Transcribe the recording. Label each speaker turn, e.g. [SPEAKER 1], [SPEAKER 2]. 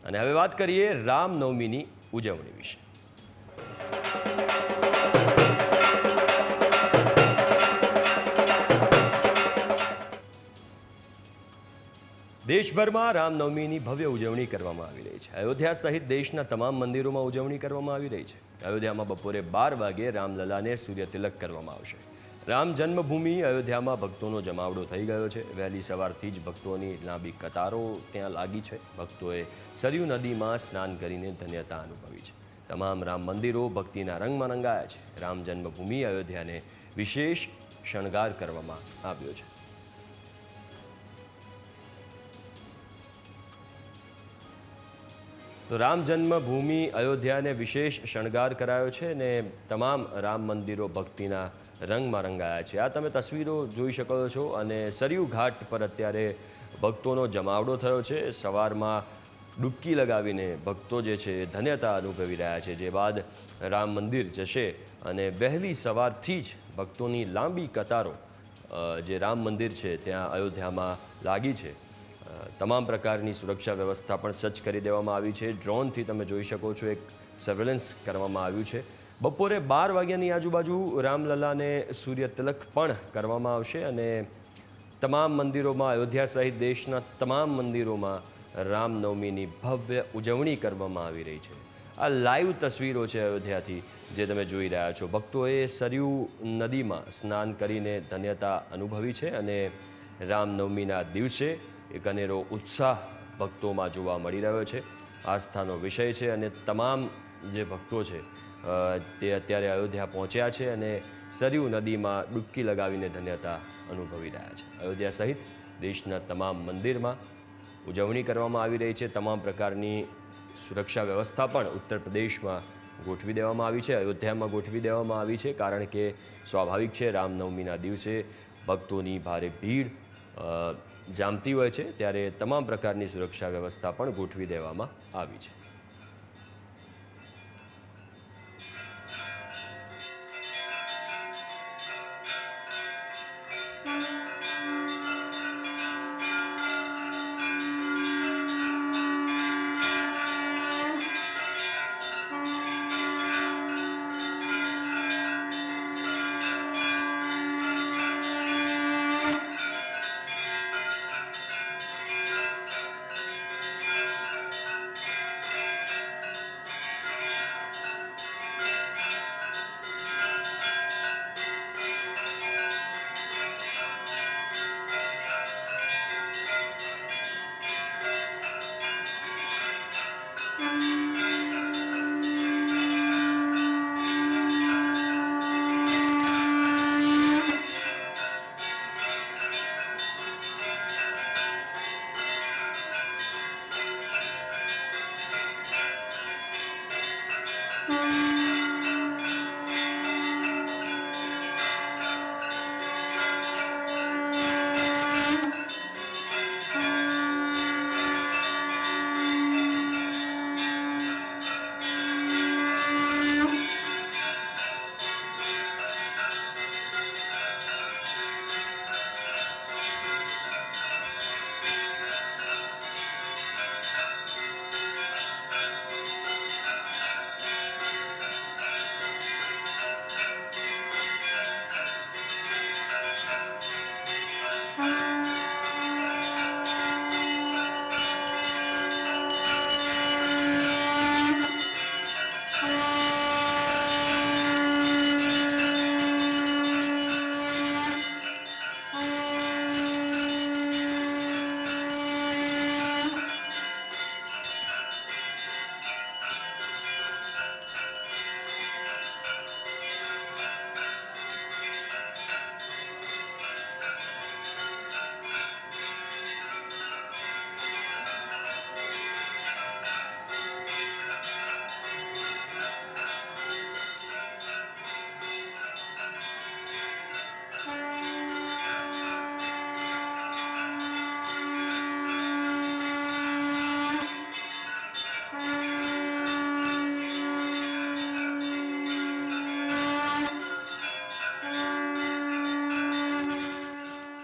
[SPEAKER 1] અને હવે વાત કરીએ રામનવમીની ઉજવણી વિશે। દેશભરમાં રામનવમીની ભવ્ય ઉજવણી કરવામાં આવી રહી છે। અયોધ્યા સહિત દેશના તમામ મંદિરોમાં ઉજવણી કરવામાં આવી રહી છે। અયોધ્યામાં બપોરે 12 વાગે રામલલાને સૂર્યતિલક કરવામાં આવશે। રામ જન્મભૂમિ અયોધ્યામાં ભક્તોનો જમાવડો થઈ ગયો છે। વહેલી સવારથી જ ભક્તોની લાંબી કતારો ત્યાં લાગી છે। ભક્તોએ સરયુ નદીમાં સ્નાન કરીને ધન્યતા અનુભવી છે। તમામ રામ મંદિરો ભક્તિના રંગમાં રંગાયા છે। રામ જન્મભૂમિ અયોધ્યાને વિશેષ શણગાર કરવામાં આવ્યો છે। તો રામ જન્મભૂમિ અયોધ્યાને વિશેષ શણગાર કરાયો છે અને તમામ રામ મંદિરો ભક્તિના રંગમાં રંગાયા છે। આ તમે તસવીરો જોઈ શકો છો અને સરયુ ઘાટ પર અત્યારે ભક્તોનો જમાવડો થયો છે। સવારમાં ડૂબકી લગાવીને ભક્તો જે છે ધન્યતા અનુભવી રહ્યા છે। જે બાદ રામ મંદિર જશે અને વહેલી સવારથી જ ભક્તોની લાંબી કતારો જે રામ મંદિર છે ત્યાં અયોધ્યામાં લાગી છે। તમામ પ્રકારની સુરક્ષા વ્યવસ્થા પણ સજ્જ કરી દેવામાં આવી છે। ડ્રોનથી તમે જોઈ શકો છો એક સર્વેલન્સ કરવામાં આવ્યું છે। બપોરે 12 વાગ્યાની આજુબાજુ રામલલાને સૂર્યતિલક પણ કરવામાં આવશે અને તમામ મંદિરોમાં અયોધ્યા સહિત દેશના તમામ મંદિરોમાં રામનવમીની ભવ્ય ઉજવણી કરવામાં આવી રહી છે। આ લાઈવ તસવીરો છે અયોધ્યાથી જે તમે જોઈ રહ્યા છો। ભક્તોએ સરયુ નદીમાં સ્નાન કરીને ધન્યતા અનુભવી છે અને રામનવમીના દિવસે એક અનેરો ઉત્સાહ ભક્તોમાં જોવા મળી રહ્યો છે। આસ્થાનો વિષય છે અને તમામ જે ભક્તો છે તે અત્યારે અયોધ્યા પહોંચ્યા છે અને સરયુ નદીમાં ડૂબકી લગાવીને ધન્યતા અનુભવી રહ્યા છે। અયોધ્યા સહિત દેશના તમામ મંદિરમાં ઉજવણી કરવામાં આવી રહી છે। તમામ પ્રકારની સુરક્ષા વ્યવસ્થા પણ ઉત્તર પ્રદેશમાં ગોઠવી દેવામાં આવી છે। અયોધ્યામાં ગોઠવી દેવામાં આવી છે કારણ કે સ્વાભાવિક છે રામનવમીના દિવસે ભક્તોની ભારે ભીડ જામતી હોય છે ત્યારે તમામ પ્રકારની સુરક્ષા વ્યવસ્થા પણ ગોઠવી દેવામાં આવી છે।